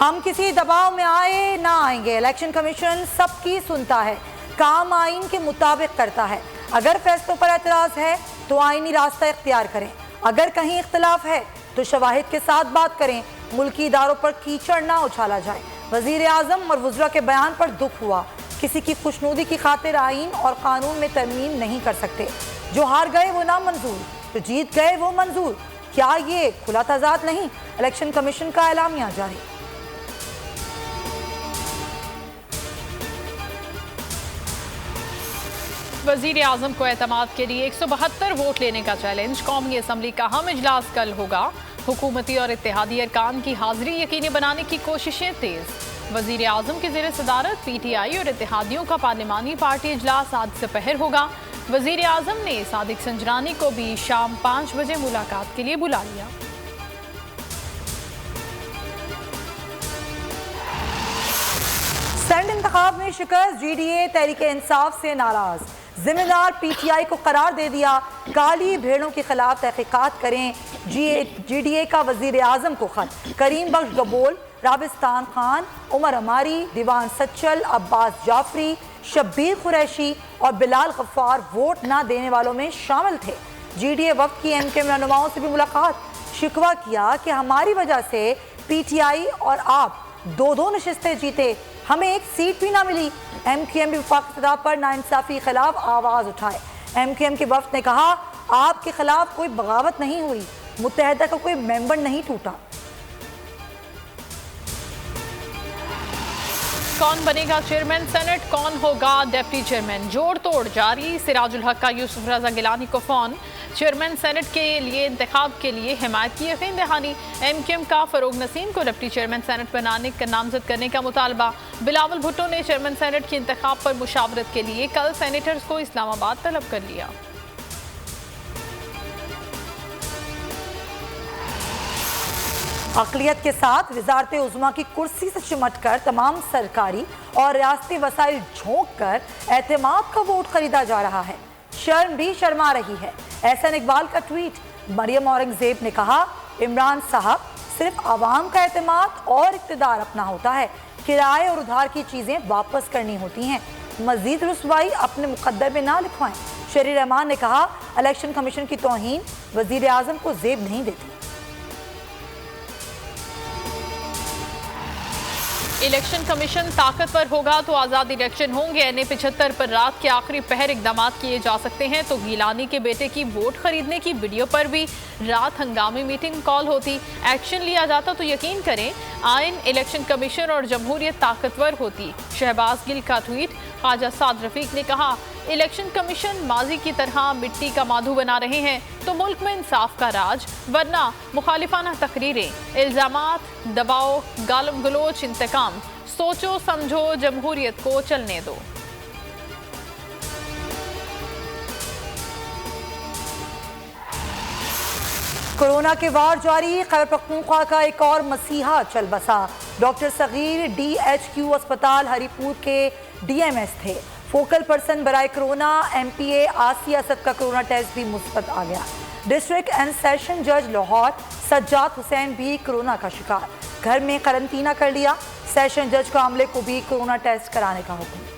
हम किसी दबाव में आए ना आएंगे। इलेक्शन कमीशन सबकी सुनता है, काम आइन के मुताबिक करता है। अगर फैसलों पर एतराज़ है तो आइनी रास्ता इख्तियार करें, अगर कहीं इख्तिलाफ है तो शवाहिद के साथ बात करें। मुल्की इदारों पर कीचड़ ना उछाला जाए। वज़ीर आज़म और वज़रा के बयान पर दुख हुआ। किसी की खुशनुदी की खातिर आइन और कानून में तरमीम नहीं कर सकते। जो हार गए वो नामंजूर, जो जीत गए वो मंजूर। क्या ये खुला तज़ाद नहीं? इलेक्शन कमीशन का एलामिया जारी। वज़ीर आज़म को एतमाद के लिए 172 वोट लेने का चैलेंज। कौमी असम्बली का अहम इजलास कल होगा। हुकूमती और इत्तेहादी अरकान की हाजिरी यकीनी बनाने की कोशिशें तेज। वज़ीर आज़म की ज़ेर सदारत PTI और इत्तेहादियों का पार्लिमानी पार्टी इजलास आज दोपहर होगा। वज़ीर आज़म ने सादिक संजरानी को भी शाम 5 बजे मुलाकात के लिए बुला लिया। सेंड इंतखाब में शिकस्त, GDA तहरीक इंसाफ से नाराज। जिम्मेदार PTI को करार दे दिया। काली भेड़ों के खिलाफ तहकीकात करें। GDA का वज़ीर आज़म को खत। करीम बख्श गबोल, राबिस्तान खान, उमर अमारी, दीवान सच्चल, अब्बास जाफरी, शब्बीर कुरैशी और बिलाल गफ्फार वोट ना देने वालों में शामिल थे। GDA वक्त की MKM रहनुमाओं से भी मुलाकात। शिकवा किया कि हमारी वजह से PTI और आप दो नशिस्तें जीते, हमें एक सीट भी ना मिली। MKM भी वफाकी सतह पर नाइंसाफ़ी के खिलाफ आवाज़ उठाए। MKM के वफ्द ने कहा आपके खिलाफ कोई बगावत नहीं हुई, मुत्तहदा का कोई मेंबर नहीं टूटा। कौन बनेगा चेयरमैन सेनेट, कौन होगा डिप्टी चेयरमैन, जोड़ तोड़ जारी। सिराजुल हक का यूसुफ रजा गिलानी को फोन। चेयरमैन सेनेट के लिए इंतखाब के लिए हिमायत की यकीन दहानी। MKM का फरोग नसीम को डिप्टी चेयरमैन सेनेट बनाने का नामजद करने का मुतालबा। बिलावल भुट्टो ने चेयरमैन सेनेट के इंतखाब पर मुशावरत के लिए कल सेनेटर्स को इस्लामाबाद तलब कर लिया। अक़लियत के साथ वज़ारत उज़्मा की कुर्सी से चिमट कर तमाम सरकारी और रियासती वसाइल झोंक कर एतमाद का वोट खरीदा जा रहा है। शर्म भी शर्मा रही है। एहसन इकबाल का ट्वीट। मरियम औरंगज़ेब ने कहा इमरान साहब सिर्फ आवाम का एतमाद और इक़्तिदार अपना होता है, किराए और उधार की चीज़ें वापस करनी होती हैं। मज़ीद रुसवाई अपने मुक़द्दर में ना लिखवाएं। शरीर रहमान ने कहा इलेक्शन कमीशन की तौहीन वज़ीर आज़म को ज़ेब नहीं देती। इलेक्शन कमीशन ताकतवर होगा तो आज़ाद इलेक्शन होंगे। NA 75 पर रात के आखिरी पहर इकदाम किए जा सकते हैं तो गीलानी के बेटे की वोट खरीदने की वीडियो पर भी रात हंगामी मीटिंग कॉल होती, एक्शन लिया जाता तो यकीन करें आइन, इलेक्शन कमीशन और जमहूरियत ताकतवर होती। शहबाज गिल का ट्वीट। ख्वाजा साद रफीक ने कहा इलेक्शन कमीशन माजी की तरह मिट्टी का माधु बना रहे हैं तो मुल्क में इंसाफ का राज, वरना मुखालिफाना तकरीरें, इल्जामात, दबाव, गालम गलोच, इंतकाम। सोचो समझो, जमहूरियत को चलने दो। कोरोना के वार जारी। खैबर पख्तूनख्वा का एक और मसीहा चल बसा। डॉक्टर सगीर DHQ अस्पताल हरीपुर के DMS थे। फोकल पर्सन बराए कोरोना MPA आसिया असद का कोरोना टेस्ट भी मुस्बत आ गया। डिस्ट्रिक्ट एंड सेशन जज लाहौर सज्जाद हुसैन भी कोरोना का शिकार, घर में करंतना कर लिया। सेशन जज को अमले को भी कोरोना टेस्ट कराने का हुक्म।